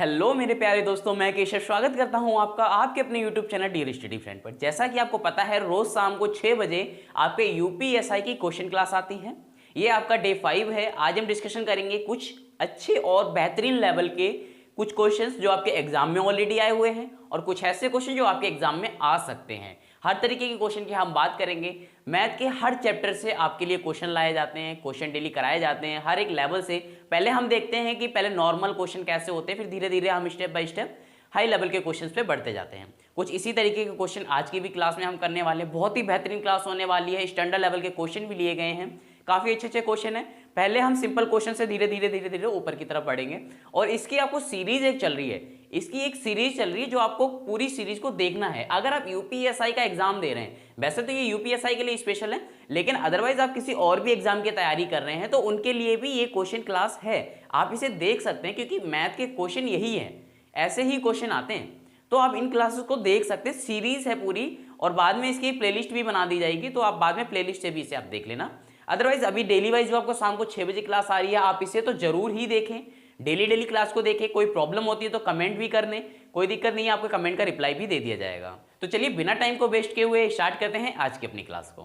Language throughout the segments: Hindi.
हेलो मेरे प्यारे दोस्तों, मैं केशव स्वागत करता हूं आपका आपके अपने YouTube channel dear study friend पर। जैसा कि आपको पता है, रोज शाम को 6 बजे आपके यूपीएसआई की क्वेश्चन क्लास आती है। ये आपका डे 5 है। आज हम डिस्कशन करेंगे कुछ अच्छे और बेहतरीन लेवल के कुछ क्वेश्चंस जो आपके एग्जाम में ऑलरेडी आए हुए हैं और कुछ ऐसे क्वेश्चन जो आपके एग्जाम में आ सकते हैं। हर तरीके के क्वेश्चन की हम बात करेंगे। मैथ के हर चैप्टर से आपके लिए क्वेश्चन लाए जाते हैं, क्वेश्चन डेली कराए जाते हैं हर एक लेवल से। पहले हम देखते हैं कि पहले नॉर्मल क्वेश्चन कैसे होते हैं, फिर धीरे धीरे हम step by step high level के क्वेश्चंस पे बढ़ते जाते हैं। कुछ इसी तरीके के क्वेश्चन आज की भी क्लास में हम करने वाले हैं। बहुत ही बेहतरीन क्लास होने वाली है। स्टैंडर्ड लेवल के क्वेश्चन भी लिए गए हैं, काफी अच्छे अच्छे क्वेश्चन है। पहले हम सिंपल क्वेश्चन से धीरे धीरे ऊपर की तरफ बढ़ेंगे। और इसकी आपको सीरीज एक चल रही है, इसकी एक सीरीज चल रही है जो आपको पूरी सीरीज को देखना है। अगर आप यूपीएसआई का एग्जाम दे रहे हैं, वैसे तो ये यूपीएसआई के लिए स्पेशल है, लेकिन अदरवाइज आप किसी और भी एग्जाम की तैयारी कर रहे हैं तो उनके लिए भी ये क्वेश्चन क्लास है। आप इसे देख सकते हैं क्योंकि मैथ के क्वेश्चन यही है, ऐसे ही क्वेश्चन आते हैं। तो आप इन क्लासेस को देख सकते हैं, सीरीज है पूरी। और बाद में इसकी प्लेलिस्ट भी बना दी जाएगी, तो आप बाद में प्लेलिस्ट से भी इसे आप देख लेना। अदरवाइज अभी डेली वाइज जो आपको शाम को 6 बजे क्लास आ रही है, आप इसे तो जरूर ही देखें, डेली क्लास को देखें। कोई प्रॉब्लम होती है तो कमेंट भी कर दें, कोई दिक्कत नहीं है, आपके कमेंट का रिप्लाई भी दे दिया जाएगा। तो चलिए बिना टाइम को वेस्ट किए हुए स्टार्ट करते हैं आज की अपनी क्लास को।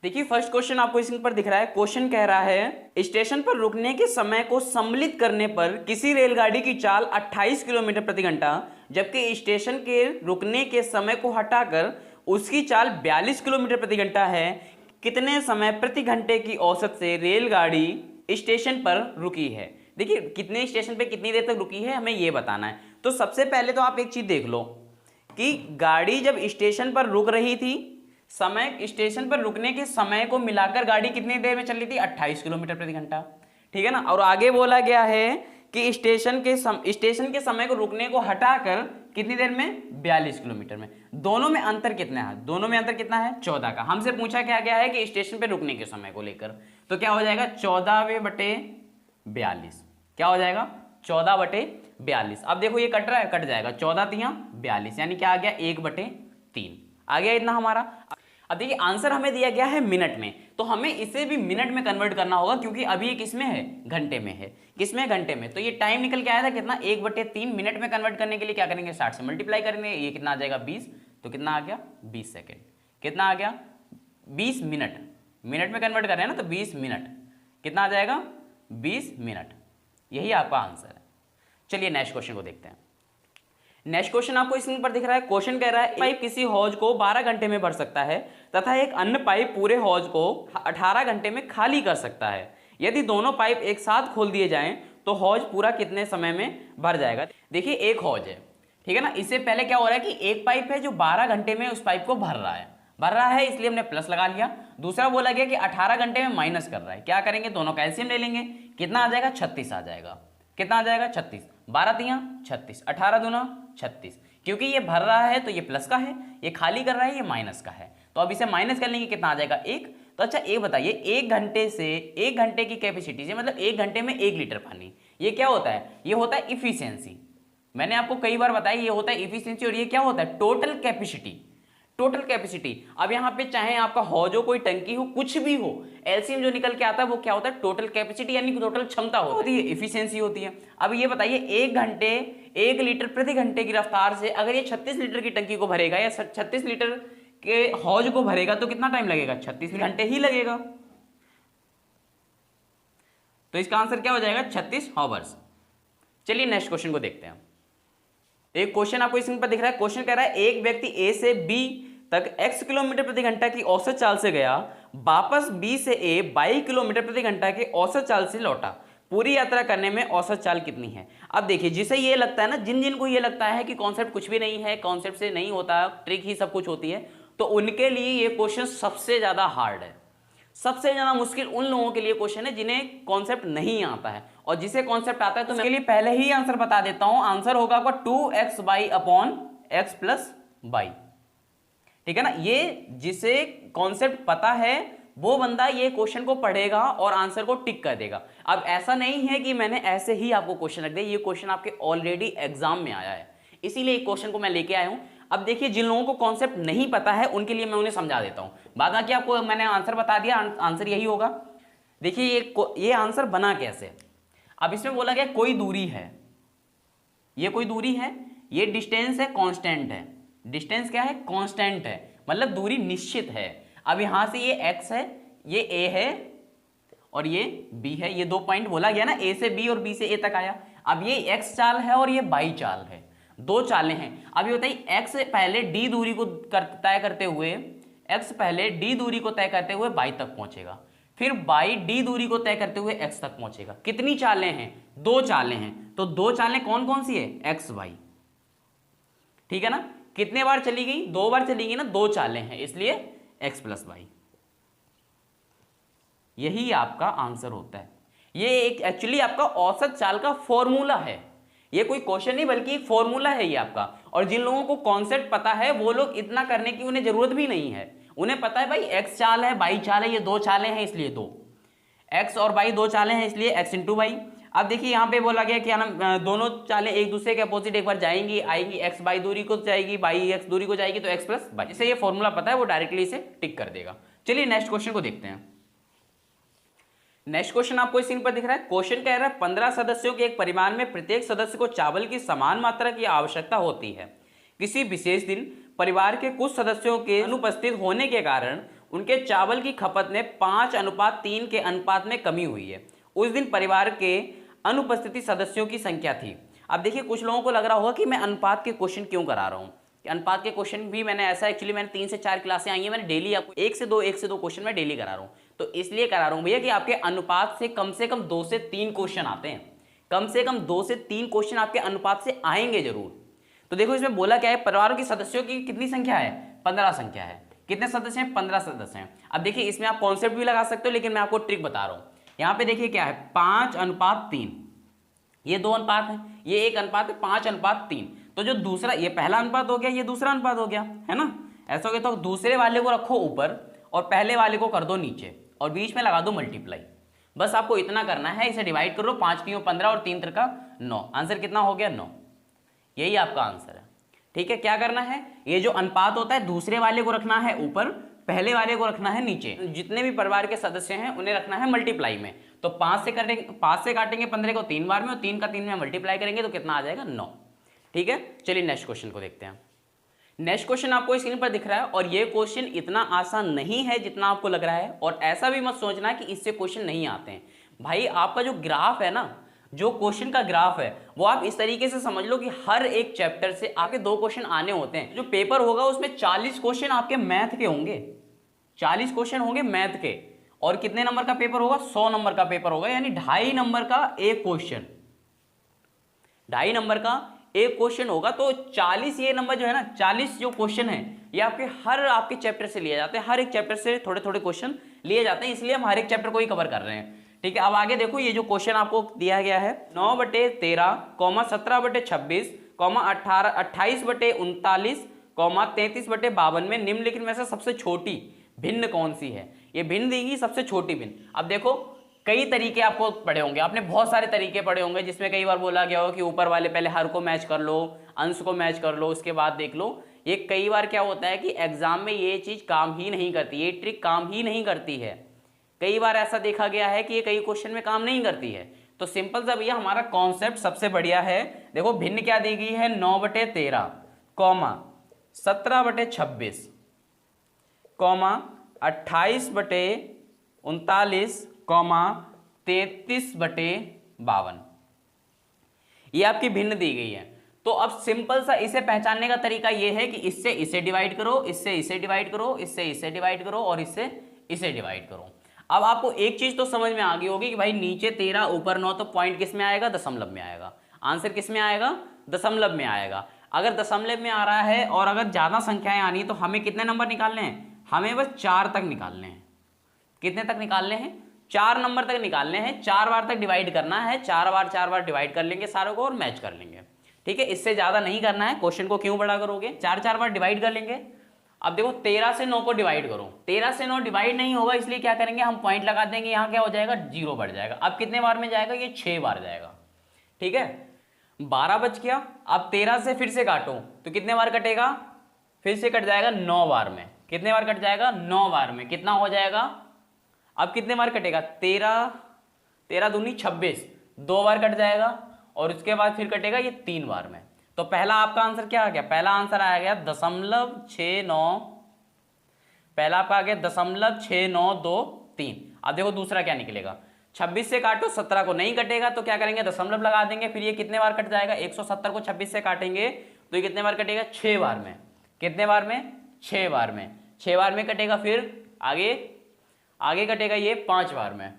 देखिए फर्स्ट क्वेश्चन आपको स्क्रीन पर दिख रहा है। क्वेश्चन कह रहा है, स्टेशन पर रुकने के समय को सम्मिलित करने पर किसी रेलगाड़ी की चाल 28 किलोमीटर प्रति घंटा, जबकि स्टेशन के रुकने के समय को हटाकर उसकी चाल 42 किलोमीटर प्रति घंटा है। कितने समय प्रति घंटे की औसत से रेलगाड़ी स्टेशन पर रुकी है? देखिए कितने स्टेशन पे कितनी देर तक रुकी है, हमें ये बताना है। तो सबसे पहले तो आप एक चीज देख लो कि गाड़ी जब स्टेशन पर रुक रही थी, समय स्टेशन पर रुकने के समय को मिलाकर गाड़ी कितनी देर में चल रही थी? 28 किलोमीटर प्रति घंटा, ठीक है ना। और आगे बोला गया है कि स्टेशन के समय को रुकने को हटाकर कितनी देर में? 42 किलोमीटर में। दोनों में अंतर कितना है? दोनों में अंतर कितना है? 14 का। हमसे पूछा क्या गया है कि स्टेशन पे रुकने के समय को लेकर, तो क्या हो जाएगा? 14/42। क्या हो जाएगा? 14/42। अब देखो ये कट रहा है, कट जाएगा। 14 तिया 42, यानी क्या आ गया? 1/3 आ गया इतना हमारा। अब देखिए आंसर हमें दिया गया है मिनट में, तो हमें इसे भी मिनट में कन्वर्ट करना होगा, क्योंकि अभी ये किसमें है? घंटे में है। किसमें? घंटे में। तो ये टाइम निकल के आया था कितना? 1/3। मिनट में कन्वर्ट करने के लिए क्या करेंगे? 60 से मल्टीप्लाई करेंगे। ये कितना आ जाएगा? 20। तो कितना आ गया? 20 सेकेंड। कितना आ गया? 20 मिनट। मिनट में कन्वर्ट कर रहे हैं ना, तो 20 मिनट। कितना आ जाएगा? 20 मिनट। यही आपका आंसर है। चलिए नेक्स्ट क्वेश्चन को देखते हैं। नेक्स्ट क्वेश्चन आपको स्क्रीन पर दिख रहा है। क्वेश्चन कह रहा है, पाइप किसी हौज को 12 घंटे में भर सकता है तथा एक अन्य पाइप पूरे हौज को 18 घंटे में खाली कर सकता है। यदि दोनों पाइप एक साथ खोल दिए जाएं तो हौज पूरा कितने समय में भर जाएगा? देखिए एक हौज है, ठीक है ना। इससे पहले क्या हो रहा है कि एक पाइप है जो 12 घंटे में उस पाइप को भर रहा है, इसलिए हमने प्लस लगा लिया। दूसरा बोला गया कि 18 घंटे में माइनस कर रहा है। क्या करेंगे? दोनों का एलसीएम ले लेंगे। कितना आ जाएगा? 36 आ जाएगा। कितना आ जाएगा? 36। 12 तिया 36, 18 दूना 36। क्योंकि ये भर रहा है तो ये प्लस का है, ये खाली कर रहा है ये माइनस का है, तो अब इसे माइनस कर लेंगे। कितना आ जाएगा? 1। तो अच्छा एक बताइए, 1 घंटे से 1 घंटे की कैपेसिटी से, मतलब 1 घंटे में 1 लीटर पानी, ये क्या होता है? ये होता है इफिशियंसी। मैंने आपको कई बार बताया ये होता है इफिशियंसी। और ये क्या होता है? Total capacity. Total capacity. अब यहाँ पे चाहे आपका हौज हो, कोई टंकी हो, कुछ भी हो, एलसीएम जो निकल के आता है वो क्या होता है? टोटल कैपेसिटी, यानी टोटल क्षमता होती है, इफिशियंसी होती है। अब ये बताइए 1 घंटे 1 लीटर प्रति घंटे की रफ्तार से अगर ये 36 लीटर की टंकी को भरेगा या 36 लीटर के हौज को भरेगा तो कितना टाइम लगेगा? 36 घंटे ही लगेगा। तो इसका आंसर क्या हो जाएगा? 36 हॉवर्स। चलिए नेक्स्ट क्वेश्चन को देखते हैं। एक क्वेश्चन आपको स्क्रीन पर दिख रहा है। क्वेश्चन कह रहा है, एक व्यक्ति ए से बी तक x किलोमीटर प्रति घंटा की औसत चाल से गया, वापस b से a 22 किलोमीटर प्रति घंटा की औसत चाल से लौटा। पूरी यात्रा करने में औसत चाल कितनी है? अब देखिए जिसे ये लगता है ना, जिन को ये लगता है कि कॉन्सेप्ट कुछ भी नहीं है, कॉन्सेप्ट से नहीं होता, ट्रिक ही सब कुछ होती है, तो उनके लिए ये क्वेश्चन सबसे ज्यादा हार्ड है। सबसे ज्यादा मुश्किल उन लोगों के लिए क्वेश्चन है जिन्हें कॉन्सेप्ट नहीं आता है। और जिसे कॉन्सेप्ट आता है तो उसके लिए पहले ही आंसर बता देता हूं। आंसर होगा आपका 2x/x + y, ठीक है ना। ये जिसे कॉन्सेप्ट पता है वो बंदा ये क्वेश्चन को पढ़ेगा और आंसर को टिक कर देगा। अब ऐसा नहीं है कि मैंने ऐसे ही आपको क्वेश्चन रख दिया, ये क्वेश्चन आपके ऑलरेडी एग्जाम में आया है, इसीलिए एक क्वेश्चन को मैं लेके आया हूं। अब देखिए जिन लोगों को कॉन्सेप्ट नहीं पता है उनके लिए मैं उन्हें समझा देता हूं। बाद बाकी आपको मैंने आंसर बता दिया, आंसर यही होगा। देखिए ये आंसर बना कैसे। अब इसमें बोला गया कोई दूरी है, ये कोई दूरी है, ये डिस्टेंस है, कांस्टेंट है। डिस्टेंस क्या है? कांस्टेंट है, मतलब दूरी निश्चित है। अब यहां से ये x है, ये a है और ये b है। ये 2 पॉइंट बोला गया ना, a से b और b से a तक आया। अब ये x चाल है और ये y चाल है, 2 चालें हैं। अब ये बताइए x पहले d दूरी को तय करते हुए, x पहले d दूरी को तय करते हुए y तक पहुंचेगा, फिर y d दूरी को तय करते हुए x तक पहुंचेगा। कितनी चालें हैं? 2 चालें हैं। तो 2 चालें कौन कौन सी है? x y, ठीक है ना। कितने बार चली गई? 2 बार चली गई ना, 2 चालें हैं, इसलिए x प्लस वाई। यही आपका आंसर होता है। ये एक एक्चुअली आपका औसत चाल का फॉर्मूला है, ये कोई क्वेश्चन नहीं बल्कि एक फॉर्मूला है ये आपका। और जिन लोगों को कॉन्सेप्ट पता है वो लोग इतना करने की उन्हें जरूरत भी नहीं है। उन्हें पता है भाई x चाल है, y चाल है, ये 2 चालें हैं इसलिए 2, x और y 2 चालें हैं इसलिए x इंटू वाई। अब देखिए यहाँ पे बोला गया कि दोनों चालें एक दूसरे के अपोजिट एक बार जाएंगी, आएगी, x y दूरी को जाएगी, y x दूरी को जाएगी, तो x प्लस वाई। जिसे ये फॉर्मूला पता है वो डायरेक्टली इसे टिक कर देगा। चलिए नेक्स्ट क्वेश्चन को देखते हैं। नेक्स्ट क्वेश्चन आपको स्क्रीन पर दिख रहा है। क्वेश्चन कह रहा है 15 सदस्यों के एक परिवार में प्रत्येक सदस्य को चावल की समान मात्रा की आवश्यकता होती है। किसी विशेष दिन परिवार के कुछ सदस्यों के अनुपस्थित होने के कारण उनके चावल की खपत में 5:3 के अनुपात में कमी हुई है। उस दिन परिवार के अनुपस्थिति सदस्यों की संख्या थी। अब देखिए कुछ लोगों को लग रहा होगा कि मैं अनुपात के क्वेश्चन क्यों करा रहा हूँ। अनुपात के क्वेश्चन भी मैंने ऐसा एक्चुअली मैंने 3 से 4 क्लासें आई हैं, मैंने डेली आपको 1 से 2 क्वेश्चन मैं डेली करा रहा हूँ। तो इसलिए करा रहा हूँ भैया कि आपके अनुपात से कम 2 से 3 क्वेश्चन आते हैं, कम से कम 2 से 3 क्वेश्चन आपके अनुपात से आएंगे जरूर। तो देखो इसमें बोला क्या है, परिवारों के सदस्यों की कितनी संख्या है? 15 संख्या है। कितने सदस्य हैं? 15 सदस्य हैं। अब देखिए इसमें आप कॉन्सेप्ट भी लगा सकते हो, लेकिन मैं आपको ट्रिक बता रहा हूँ। यहाँ पे देखिए क्या है, 5:3, ये 2 अनुपात है, ये 1 अनुपात है, 5:3। तो जो दूसरा, ये पहला अनुपात हो गया, ये दूसरा अनुपात हो गया, है ना। ऐसा हो गया तो दूसरे वाले को रखो ऊपर और पहले वाले को कर दो नीचे और बीच में लगा दो मल्टीप्लाई। बस आपको इतना करना है, इसे डिवाइड करो, 5 3 15 और 3 3 9। आंसर कितना हो गया? 9। यही आपका आंसर है, ठीक है। क्या करना है, ये जो अनुपात होता है दूसरे वाले को रखना है ऊपर, पहले वाले को रखना है नीचे। जितने भी परिवार के सदस्य हैं उन्हें रखना है मल्टीप्लाई में। तो 5 से काटेंगे 15 को 3 बार में, और 3 का 3 में मल्टीप्लाई करेंगे तो कितना आ जाएगा? 9। ठीक है, चलिए नेक्स्ट क्वेश्चन को देखते हैं। नेक्स्ट क्वेश्चन आपको स्क्रीन पर दिख रहा है और ये क्वेश्चन इतना आसान नहीं है जितना आपको लग रहा है। और ऐसा भी मत सोचना कि इससे क्वेश्चन नहीं आते हैं। भाई आपका जो ग्राफ है ना, जो क्वेश्चन का ग्राफ है, वो आप इस तरीके से समझ लो कि हर एक चैप्टर से आपके 2 क्वेश्चन आने होते हैं। जो पेपर होगा उसमें 40 क्वेश्चन आपके मैथ के होंगे, 40 क्वेश्चन होंगे मैथ के। और कितने नंबर का पेपर होगा? 100 नंबर का पेपर होगा, यानी 2.5 नंबर का एक क्वेश्चन, 2.5 नंबर का एक क्वेश्चन होगा। तो 40 ये नंबर जो है ना, 40 जो क्वेश्चन है ये आपके चैप्टर से लिए जाते हैं। हर एक चैप्टर से थोड़े थोड़े क्वेश्चन लिए जाते हैं, इसलिए हम हर एक चैप्टर को ही कवर कर रहे हैं। ठीक है, अब आगे देखो, ये जो क्वेश्चन आपको दिया गया है 9/13, 17/26, 28/39, 33/52 में निम्नलिखित में से सबसे छोटी भिन्न कौन सी है? ये भिन्न देगी, सबसे छोटी भिन्न। अब देखो कई तरीके आपको पढ़े होंगे, आपने बहुत सारे तरीके पढ़े होंगे, जिसमें कई बार बोला गया हो कि ऊपर वाले पहले हर को मैच कर लो, अंश को मैच कर लो, उसके बाद देख लो। ये कई बार क्या होता है कि एग्जाम में ये चीज काम ही नहीं करती, ये ट्रिक काम ही नहीं करती है। कई बार ऐसा देखा गया है कि ये कई क्वेश्चन में काम नहीं करती है। तो सिंपल सा भैया हमारा कॉन्सेप्ट सबसे बढ़िया है। देखो भिन्न क्या दी गई है? 9/13, 17/26, 28/39, 33/52। ये आपकी भिन्न दी गई है। तो अब सिंपल सा इसे पहचानने का तरीका ये है कि इससे इसे डिवाइड करो, इससे इसे डिवाइड करो, इससे इसे डिवाइड करो और इससे इसे डिवाइड करो। अब आपको एक चीज तो समझ में आ गई होगी कि भाई नीचे 13 ऊपर 9, तो पॉइंट किस में आएगा? दशमलव में आएगा। आंसर किस में आएगा? दशमलव में आएगा। अगर दशमलव में आ रहा है और अगर ज्यादा संख्याएं आनी तो हमें कितने नंबर निकालने हैं? हमें बस 4 तक निकालने हैं। कितने तक निकालने हैं? 4 नंबर तक निकालने हैं। 4 बार तक डिवाइड करना है, 4 बार डिवाइड कर लेंगे सारों को और मैच कर लेंगे। ठीक है, इससे ज्यादा नहीं करना है। क्वेश्चन को क्यों बड़ा करोगे? 4 बार डिवाइड कर लेंगे। अब देखो 13 से 9 को डिवाइड करो, 13 से 9 डिवाइड नहीं होगा, इसलिए क्या करेंगे हम? पॉइंट लगा देंगे। यहाँ क्या हो जाएगा? 0 बढ़ जाएगा। अब कितने बार में जाएगा? ये 6 बार जाएगा। ठीक है, 12 बच गया। अब 13 से फिर से काटो तो कितने बार कटेगा? फिर से कट जाएगा 9 बार में। कितने बार कट जाएगा? 9 बार में। कितना हो जाएगा? अब कितने बार कटेगा? 13 दूनी 26, 2 बार कट जाएगा। और उसके बाद फिर कटेगा ये 3 बार में। तो पहला आपका आंसर क्या आ गया, पहला आंसर आ गया 0.69, पहला आपका आ गया 0.6923। अब देखो दूसरा क्या निकलेगा, 26 से काटो 17 को नहीं कटेगा तो क्या करेंगे, दशमलव लगा देंगे, फिर ये कितने बार कट जाएगा, 170 को 26 से काटेंगे तो ये कितने बार कटेगा, 6 बार में। कितने बार में, 6 बार में, 6 बार में कटेगा। फिर आगे आगे कटेगा ये 5 बार में,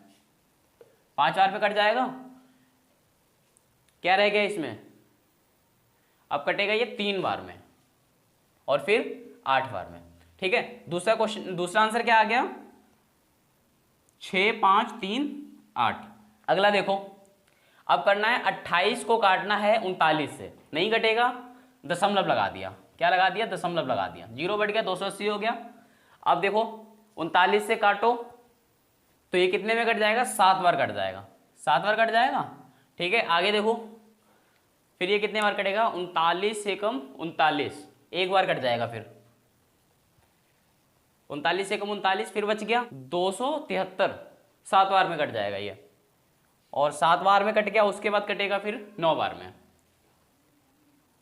5 बार पे कट जाएगा। क्या रह गया इसमें, अब कटेगा ये 3 बार में और फिर 8 बार में। ठीक है, दूसरा क्वेश्चन, दूसरा आंसर क्या आ गया, 6 5 3 8। अगला देखो, अब करना है 28 को काटना है 39 से, नहीं कटेगा, दशमलव लगा दिया। क्या लगा दिया, दशमलव लगा दिया, 0 बढ़ गया, 280 हो गया। अब देखो 39 से काटो तो ये कितने में कट जाएगा, 7 बार कट जाएगा, 7 बार कट जाएगा। ठीक है, आगे देखो फिर ये कितने बार कटेगा, 39 से कम 39, 1 बार कट जाएगा। फिर 39 से कम 39, फिर बच गया 273, 7 बार में कट जाएगा ये, और 7 बार में कट गया, उसके बाद कटेगा फिर 9 बार में।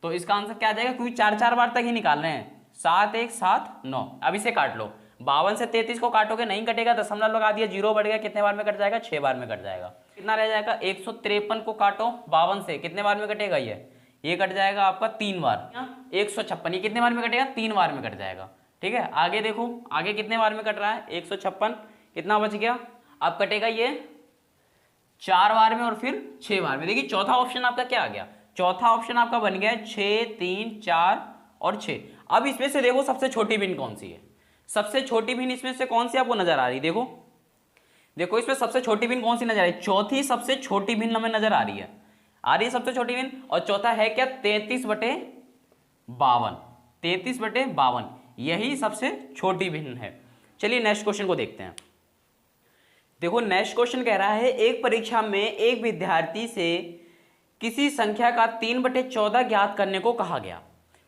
तो इसका आंसर क्या आ जाएगा, क्योंकि 4 बार तक ही निकाल रहे हैं, 7 1 7 9। अब इसे काट लो, 52 से 33 को काटोगे नहीं कटेगा, दशमलव लगा दिया, 0 बढ़ गया, कितने बार में कट जाएगा, 6 बार में कट जाएगा। कितना रह जाएगा, 153 को काटो 52 से, कितने बार में कटेगा ये कट जाएगा आपका 3 बार। 156 ये कितने बार में कटेगा, 3 बार में कट जाएगा। ठीक है, आगे देखो, आगे कितने बार में कट रहा है, 156, कितना बच गया, अब कटेगा ये 4 बार में और फिर 6 बार में। देखिए चौथा ऑप्शन आपका क्या आ गया, चौथा ऑप्शन आपका बन गया 6 3 4 और 6। अब इसमें से देखो सबसे छोटी भिन्न कौन सी है, सबसे छोटी भिन्न इसमें से कौन सी आपको नजर आ रही, देखो देखो इसमें सबसे छोटी भिन्न कौन सी नजर आ रही है, चौथी सबसे छोटी भिन्न हमें नजर आ रही है सबसे छोटी भिन्न। और चौथा है क्या, 33/52, 33/52, यही सबसे छोटी भिन्न है। चलिए नेक्स्ट क्वेश्चन को देखते हैं। देखो नेक्स्ट क्वेश्चन कह रहा है, एक परीक्षा में एक विद्यार्थी से किसी संख्या का 3/14 ज्ञात करने को कहा गया।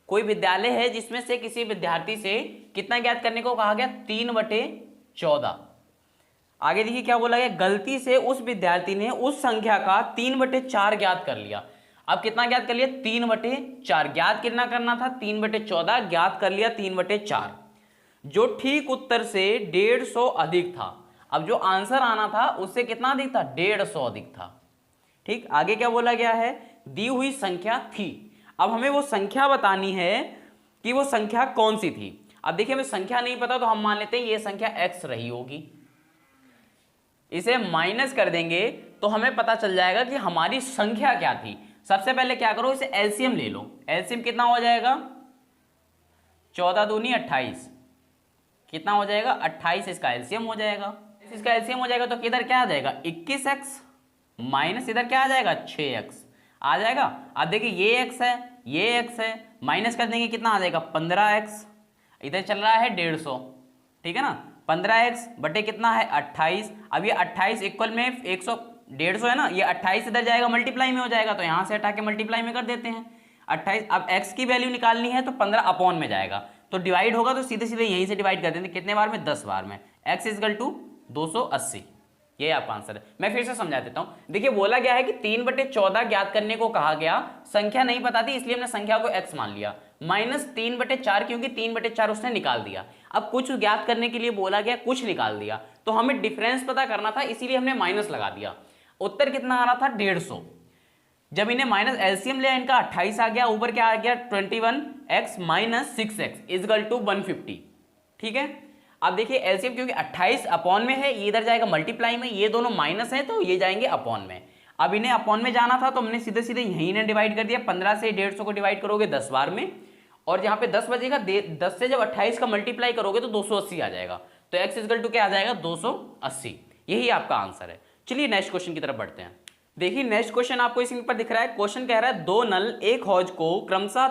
कोई विद्यालय है जिसमें से किसी विद्यार्थी से कितना ज्ञात करने को कहा गया, 3/14। आगे देखिए क्या बोला गया, गलती से उस विद्यार्थी ने उस संख्या का 3/4 ज्ञात कर लिया। अब कितना ज्ञात कर लिया, 3/4 ज्ञात कितना करना था, 3/14 ज्ञात कर लिया, 3/4, जो ठीक उत्तर से 150 अधिक था। अब जो आंसर आना था उससे कितना अधिक था, 150 अधिक था। ठीक, आगे क्या बोला गया है, दी हुई संख्या थी। अब हमें वो संख्या बतानी है कि वो संख्या कौन सी थी। अब देखिए हमें संख्या नहीं पता तो हम मान लेते हैं ये संख्या x रही होगी, इसे माइनस कर देंगे तो हमें पता चल जाएगा कि हमारी संख्या क्या थी। सबसे पहले क्या करो, इसे एलसीएम ले लो। एलसीएम कितना हो जाएगा, 14 दूनी 28, कितना हो जाएगा 28, इसका एलसीएम हो जाएगा। इसका एलसीएम हो जाएगा तो किधर क्या आ जाएगा, 21x माइनस इधर क्या आ जाएगा, 6x आ जाएगा। अब देखिए ये x है, ये x है, माइनस कर देंगे कितना आ जाएगा, 15x, इधर चल रहा है 150, ठीक है ना, 15x बटे कितना है 28। अब ये 28 इक्वल में 100 150 है ना, ये 28 इधर जाएगा मल्टीप्लाई में हो जाएगा, तो यहाँ से हटा के मल्टीप्लाई में कर देते हैं 28। अब x की वैल्यू निकालनी है तो 15 अपॉन में जाएगा, तो डिवाइड होगा तो सीधे सीधे यहीं से डिवाइड कर देते हैं, कितने बार में, 10 बार में। x इक्वल टू 280, ये आपका आंसर है। मैं फिर से समझा देता हूं। देखिए बोला गया है कि 3/14 ज्ञात करने को कहा गया, संख्या नहीं पता थी इसलिए हमने संख्या को x मान लिया, माइनस 3/4 क्योंकि 3/4 उसने निकाल दिया। अब कुछ ज्ञात करने के लिए बोला गया, कुछ निकाल दिया, तो हमें डिफरेंस पता करना था इसीलिए हमने माइनस लगा दिया। उत्तर कितना आ रहा था, 150। जब इन्हें माइनस एलसीएम लिया इनका 28 आ गया, ऊपर क्या आ गया 21x minus 6x is equal to 150। ठीक है, अब देखिए एलसीएम क्योंकि 28 अपॉन में है, ये इधर जाएगा मल्टीप्लाई में, ये दोनों माइनस है तो ये जाएंगे अपॉन में। अब इन्हें अपॉन में जाना था तो हमने सीधे सीधे यहीं ने डिवाइड कर दिया, 15 से 150 को डिवाइड करोगे 10 बार में, और यहाँ पे 10 बजेगा, 10 से जब 28 का मल्टीप्लाई करोगे तो 280 आ जाएगा, तो x इजगल टू क्या आ जाएगा 280। यही आपका आंसर है। चलिए नेक्स्ट क्वेश्चन की तरफ बढ़ते हैं। देखिए नेक्स्ट क्वेश्चन आपको इसी पर दिख रहा है। क्वेश्चन कह रहा है, 2 नल एक हौज को क्रमशः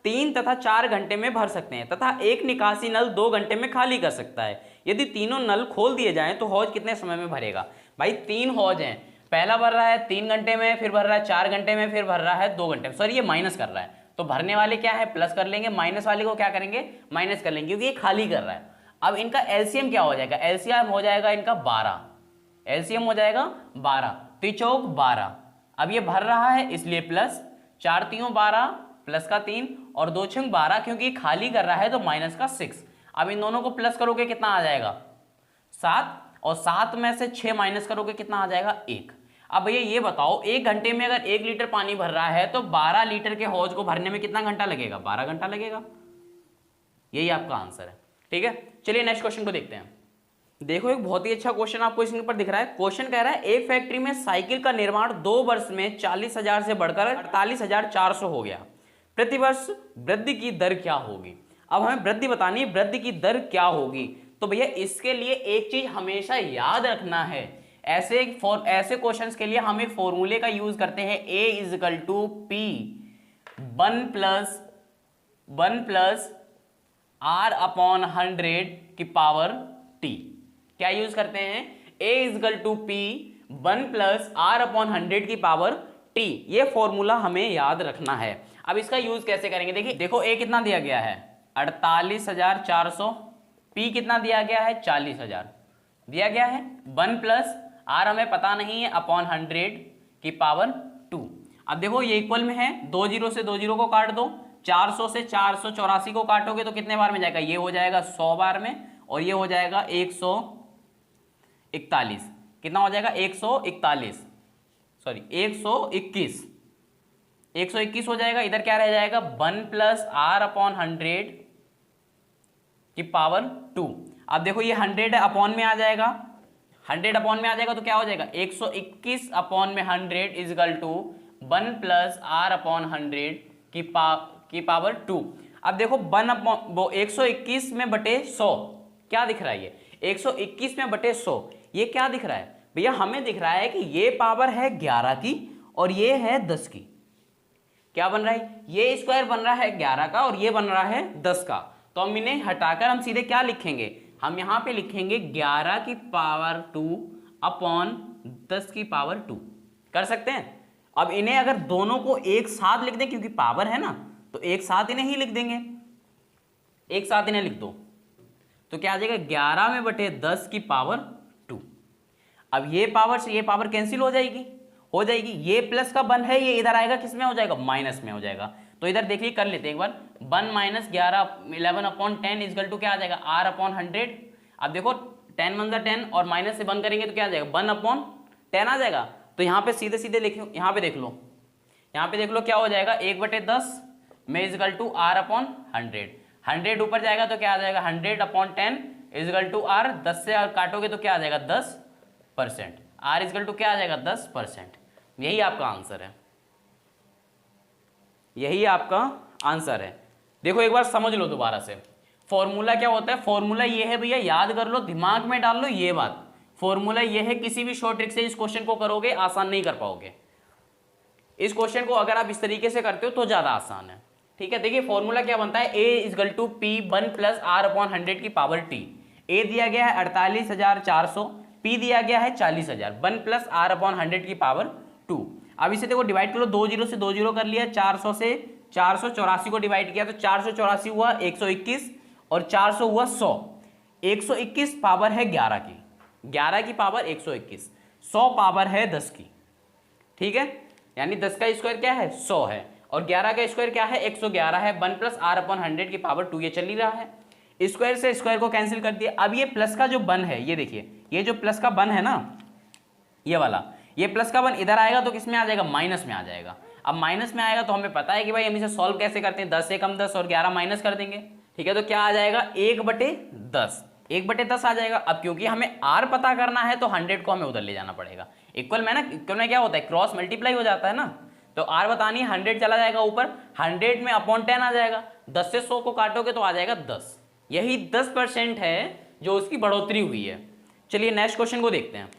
3 तथा 4 घंटे में भर सकते हैं तथा एक निकासी नल 2 घंटे में खाली कर सकता है। यदि तीनों नल खोल दिए जाएं तो हौज कितने समय में भरेगा। भाई 3 हौज हैं, पहला भर रहा है 3 घंटे में, फिर भर रहा है 4 घंटे में, फिर भर रहा है 2 घंटे में। सॉरी ये माइनस कर रहा है, तो भरने वाले क्या है प्लस कर लेंगे, माइनस वाले को क्या करेंगे माइनस कर लेंगे, क्योंकि ये खाली कर रहा है। अब इनका एलसीएम क्या हो जाएगा, एलसीएम हो जाएगा इनका 12, एलसीएम हो जाएगा 12, 3 चौक 12। अब ये भर रहा है इसलिए प्लस, 4 3 12 प्लस का 3 और 2 6 12, क्योंकि ये खाली कर रहा है तो माइनस का 6। अब इन दोनों को प्लस करोगे कितना आ जाएगा 7, और 7 में से 6 माइनस करोगे कितना आ जाएगा 1। अब भैया ये बताओ 1 घंटे में अगर 1 लीटर पानी भर रहा है तो 12 लीटर के हौज को भरने में कितना घंटा लगेगा, 12 घंटा लगेगा। यही आपका आंसर है। ठीक है, चलिए नेक्स्ट क्वेश्चन को देखते हैं। देखो एक बहुत ही अच्छा क्वेश्चन आपको इसके ऊपर दिख रहा है। क्वेश्चन कह रहा है एक फैक्ट्री में साइकिल का निर्माण 2 वर्ष में 40,000 से बढ़कर 48,400 हो गया, प्रतिवर्ष वृद्धि की दर क्या होगी। अब हमें वृद्धि बतानी है, वृद्धि की दर क्या होगी। तो भैया इसके लिए एक चीज हमेशा याद रखना है, ऐसे क्वेश्चंस के लिए हम एक फॉर्मूले का यूज करते हैं, A equal to P 1 plus R upon 100 की पावर T। क्या यूज करते हैं, A equal to P 1 plus R upon 100 की पावर T। ये फॉर्मूला हमें याद रखना है। अब इसका यूज कैसे करेंगे, देखिए देखो A कितना दिया गया है 48,400, P कितना दिया गया है 40,000 दिया गया है, 1 प्लस R हमें पता नहीं है अपॉन 100 की पावर 2। अब देखो ये इक्वल में है, 2 जीरो से 2 जीरो को काट दो, 400 से 484 को काटोगे तो कितने बार में जाएगा, ये हो जाएगा 100 बार में, और ये हो जाएगा 141, कितना हो जाएगा 141 सॉरी 121 हो जाएगा। इधर क्या रह जाएगा 1 प्लस R अपॉन 100 की पावर 2। अब देखो ये 100 अपॉन में आ जाएगा, 100 अपॉन में आ जाएगा तो क्या हो जाएगा 121 अपॉन में 100 equal to 1 plus R upon 100 की पावर 2। अब देखो 121 में बटे 100 क्या दिख रहा है, ये 121 में बटे 100 ये क्या दिख रहा है भैया, हमें दिख रहा है कि ये पावर है 11 की और ये है 10 की। क्या बन रहा है, ये स्क्वायर बन रहा है 11 का और ये बन रहा है 10 का। तो हम इन्हें हटाकर हम सीधे क्या लिखेंगे, हम यहां पे लिखेंगे 11 की पावर 2 अपॉन 10 की पावर 2। कर सकते हैं। अब इन्हें अगर दोनों को एक साथ लिख दें, क्योंकि पावर है ना तो एक साथ इन्हें ही लिख देंगे, एक साथ इन्हें लिख दो तो क्या आ जाएगा 11 में बटे 10 की पावर 2। अब ये पावर से ये पावर कैंसिल हो जाएगी, ये प्लस का 1 है, ये इधर आएगा किस में हो जाएगा, माइनस में हो जाएगा। तो इधर देखिए कर लेते हैं एक बार, 1 माइनस 11 अपॉन 10 इजकल टू क्या आ जाएगा R अपॉन 100। अब देखो 10 × 10 और माइनस से 1 करेंगे तो क्या आ जाएगा 1 अपॉन 10 आ जाएगा। तो यहाँ पे सीधे सीधे लिखो, यहाँ पे देख लो क्या हो जाएगा 1/10 में इजकल टू R अपॉन 100 ऊपर जाएगा तो क्या आ जाएगा 100 अपॉन 10 इजकल टू R, 10 से काटोगे तो क्या आ जाएगा 10%, R इजकल टू क्या आ जाएगा 10%। यही आपका आंसर है, यही आपका आंसर है। देखो एक बार समझ लो दोबारा से, फॉर्मूला क्या होता है, फॉर्मूला ये है भैया, याद कर लो, दिमाग में डाल लो ये बात। फॉर्मूला ये है, किसी भी शॉर्ट ट्रिक से इस क्वेश्चन को करोगे आसान नहीं कर पाओगे। इस क्वेश्चन को अगर आप इस तरीके से करते हो तो ज्यादा आसान है। ठीक है, देखिए फॉर्मूला क्या बनता है, A is equal to P 1 plus R upon 100 की पावर T। A दिया गया है 48,400, P दिया गया है 40,000, 1 प्लस R अपॉन 100 की पावर 2। अब इसे देखो डिवाइड करो, 2 जीरो से 2 जीरो कर लिया, 400 से 484 को डिवाइड किया तो 484 हुआ 121 और 400 हुआ 100। 121 पावर है 11 की, 11 की पावर 121, 100 पावर है 10 की। ठीक है, यानी 10 का स्क्वायर क्या है 100 है और 11 का स्क्वायर क्या है 111 है। 1 प्लस R अपॉन 100 की पावर 2 ये चल ही रहा है, स्क्वायर से स्क्वायर को कैंसिल कर दिया। अब ये प्लस का जो 1 है, ये देखिए ये जो प्लस का 1 है ना, ये वाला, ये प्लस का 1 इधर आएगा तो किस में आ जाएगा, माइनस में आ जाएगा। अब माइनस में आएगा तो हमें पता है कि भाई हम इसे सॉल्व कैसे करते हैं, 10 से कम 10 और 11 माइनस कर देंगे। ठीक है, तो क्या आ जाएगा 1/10, 1/10 आ जाएगा। अब क्योंकि हमें R पता करना है तो 100 को हमें उधर ले जाना पड़ेगा। इक्वल में ना, इक्वल में क्या होता है, क्रॉस मल्टीप्लाई हो जाता है ना, तो R बतानी है 100 चला जाएगा ऊपर, 100 में अपॉन 10 आ जाएगा, 10 से 100 को काटोगे तो आ जाएगा 10। यही 10% है जो उसकी बढ़ोतरी हुई है। चलिए नेक्स्ट क्वेश्चन को देखते हैं।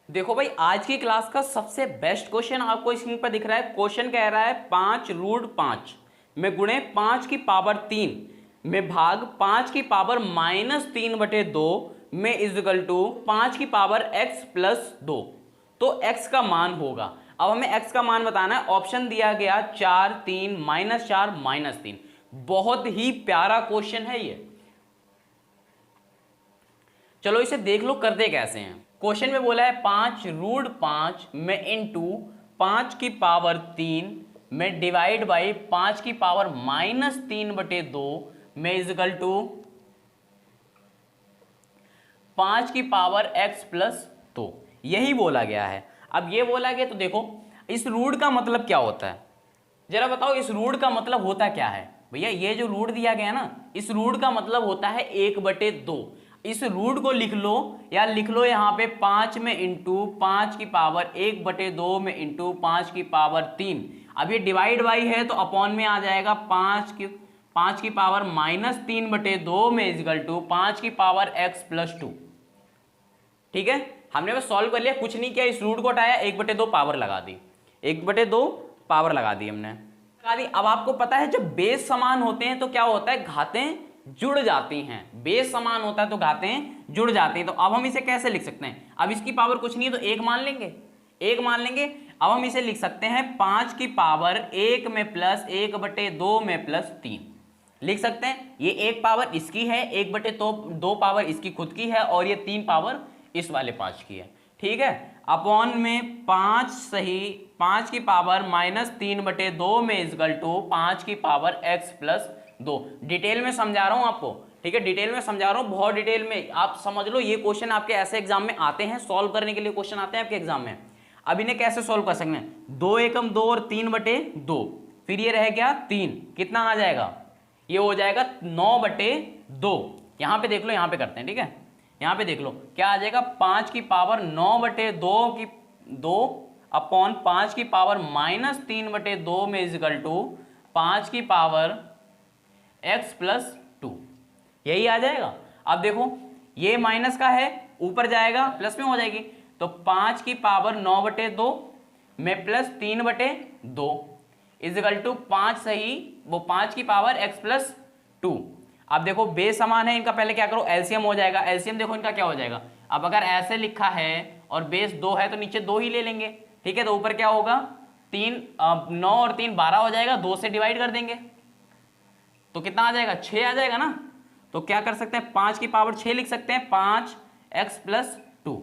देखो भाई आज की क्लास का सबसे बेस्ट क्वेश्चन आपको स्क्रीन पर दिख रहा है। क्वेश्चन कह रहा है 5√5 में गुणे 5 की पावर 3 में भाग 5 की पावर -3/2 में इजकल टू 5 की पावर x प्लस 2। तो x का मान होगा। अब हमें x का मान बताना है। ऑप्शन दिया गया 4 3 -4 -3। बहुत ही प्यारा क्वेश्चन है ये। चलो इसे देख लो करते कैसे हैं। क्वेश्चन में बोला है 5√5 में इंटू 5 की पावर 3 में डिवाइड बाई 5 की पावर -3/2 में इजकल टू 5 की पावर x प्लस 2, यही बोला गया है। अब ये बोला गया तो देखो इस रूट का मतलब क्या होता है, जरा बताओ इस रूट का मतलब होता क्या है भैया। ये जो रूट दिया गया ना, इस रूट का मतलब होता है 1/2। इस रूट को लिख लो या लिख लो यहाँ पे 5 में इंटू 5 की पावर 1/2 में इंटू 5 की पावर 3। अब ये डिवाइड बाई है तो अपॉन में आ जाएगा 5 की पावर -3/2 में इजकल टू 5 की पावर x प्लस 2। ठीक है, हमने बस सॉल्व कर लिया, कुछ नहीं किया, इस रूट को हटाया, 1/2 पावर लगा दी, 1/2 पावर लगा दी हमने लगा दी। अब आपको पता है जब बेस समान होते हैं तो क्या होता है, घातें जुड़ जाती हैं। बेस समान होता है तो घातें जुड़ जाती हैं। तो अब हम इसे कैसे लिख सकते हैं, अब इसकी पावर कुछ नहीं है तो 1 मान लेंगे, 1 मान लेंगे। अब हम इसे लिख सकते हैं 5 की पावर 1 में प्लस 1/2 में प्लस 3 लिख सकते हैं। ये 1 पावर इसकी है, 1/2 पावर इसकी खुद की है और ये 3 पावर इस वाले 5 की है। ठीक है, अपॉन में 5 सही 5 की पावर -3/2 में इजकल टू 5 की पावर x प्लस 2। डिटेल में समझा रहा हूं आपको, ठीक है, डिटेल में समझा रहा हूं, बहुत डिटेल में आप समझ लो। ये क्वेश्चन आपके ऐसे एग्जाम में आते हैं, सॉल्व करने के लिए क्वेश्चन आते हैं आपके एग्जाम में। अब इन्हें कैसे सॉल्व कर सकते हैं, 2 एकम 2 और 3/2, फिर ये रह गया 3, कितना आ जाएगा, ये हो जाएगा 9/2। यहां पे देख लो, यहां पे करते हैं, ठीक है, यहां पे देख लो क्या आ जाएगा, 5 की पावर 9/2 की 2 अपॉन 5 की पावर -3/2 में इजकल टू 5 की पावर x प्लस 2, यही आ जाएगा। अब देखो ये माइनस का है, ऊपर जाएगा प्लस में हो जाएगी, तो 5 की पावर 9/2 में प्लस 3/2 इजकल टू 5 सही वो 5 की पावर x प्लस 2। अब देखो बेस समान है इनका, पहले क्या करो एलसीएम हो जाएगा। एलसीएम देखो इनका क्या हो जाएगा, अब अगर ऐसे लिखा है और बेस 2 है तो नीचे 2 ही ले लेंगे, ठीक है, तो ऊपर क्या होगा 3 9 और 3 12 हो जाएगा, 2 से डिवाइड कर देंगे तो कितना आ जाएगा, 6 आ जाएगा ना। तो क्या कर सकते हैं, 5 की पावर 6 लिख सकते हैं, 5x प्लस 2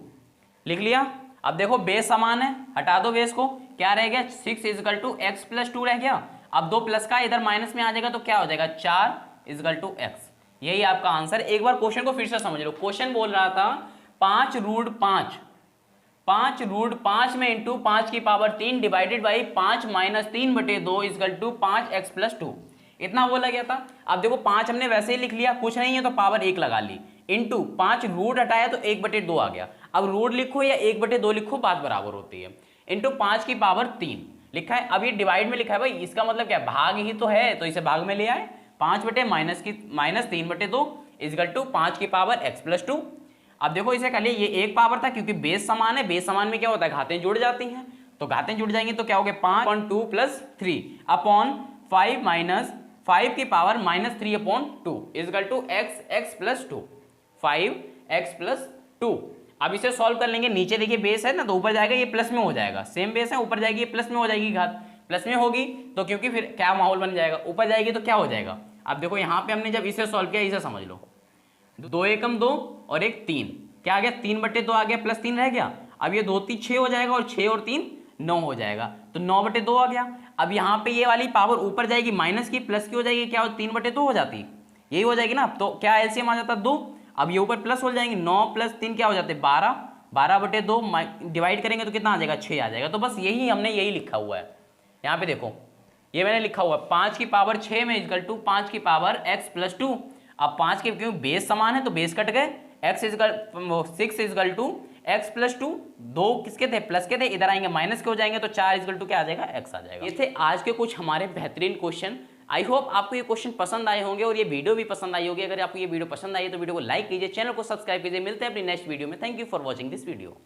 लिख लिया। अब देखो बेस समान है, हटा दो बेस को, क्या रह गया 6 इजकल टू x प्लस 2 रह गया। अब 2 प्लस का इधर माइनस में आ जाएगा तो क्या हो जाएगा 4 इजकल टू x, यही आपका आंसर। एक बार क्वेश्चन को फिर से समझ लो। क्वेश्चन बोल रहा था 5√5 में इंटू 5 की power 3 divided by 5 -3/2 equal to 5x plus 2, इतना बोला गया था। अब देखो 5 हमने वैसे ही लिख लिया, कुछ नहीं है तो पावर 1 लगा ली, इंटू 5 रूट हटाया तो 1/2 आ गया। अब रूट लिखो या 1/2 लिखो बात बराबर होती है, इंटू 5 की पावर 3 लिखा है। अब ये डिवाइड में लिखा है भाई, इसका मतलब क्या, भाग ही तो है तो इसे भाग में ले आए, 5/-3/2 इजकल टू 5 की पावर x प्लस 2। अब देखो इसे कह लिए ये 1 पावर था क्योंकि बेस समान है, बेस समान में क्या होता है घातें जुड़ जाती हैं, तो घातें जुड़ जाएंगी तो क्या हो गया 5/2 प्लस 3 अपॉन 5 की power -3/2 equal to x plus 2, 5x plus 2। अब इसे सॉल्व कर लेंगे, नीचे देखिए बेस है ना तो ऊपर जाएगा ये प्लस में हो जाएगा, सेम बेस है ऊपर जाएगी ये प्लस में हो जाएगी, घात प्लस में होगी तो क्योंकि फिर क्या माहौल बन जाएगा, ऊपर जाएगी तो क्या हो जाएगा। अब देखो यहाँ पे हमने जब इसे सॉल्व किया, इसे समझ लो, 2 एकम 2 और 1 3, क्या आ गया 3/2 आ गया प्लस 3 रह गया। अब ये 2 3 6 हो जाएगा और 6 और 3 9 हो जाएगा, तो 9/2 आ गया। अब यहाँ पे ये वाली पावर ऊपर जाएगी माइनस की, प्लस की हो जाएगी, क्या हो 3/2 हो जाती, यही हो जाएगी ना। तो क्या एलसीएम आ जाता 2, अब ये ऊपर प्लस हो जाएंगे, 9 प्लस 3 क्या हो जाते 12, 12/2 डिवाइड करेंगे तो कितना आ जाएगा 6 आ जाएगा। तो बस यही हमने यही लिखा हुआ है, यहाँ पे देखो ये मैंने लिखा हुआ है 5 की पावर 6 में इजकल टू 5 की पावर x प्लस 2। अब 5 के क्योंकि बेस समान है तो बेस कट गए, x equal 6 equal to x plus 2, 2 किसके थे प्लस के थे, इधर आएंगे माइनस के हो जाएंगे तो 4 इजकल टू क्या आ जाएगा x आ जाएगा। ये थे आज के कुछ हमारे बेहतरीन क्वेश्चन। आई होप आपको ये क्वेश्चन पसंद आए होंगे और ये वीडियो भी पसंद आई होगी। अगर आपको ये वीडियो पसंद आई है तो वीडियो को लाइक कीजिए, चैनल को सब्सक्राइब कीजिए। मिलते हैं अपनी नेक्स्ट वीडियो में। Thank you for watching this video.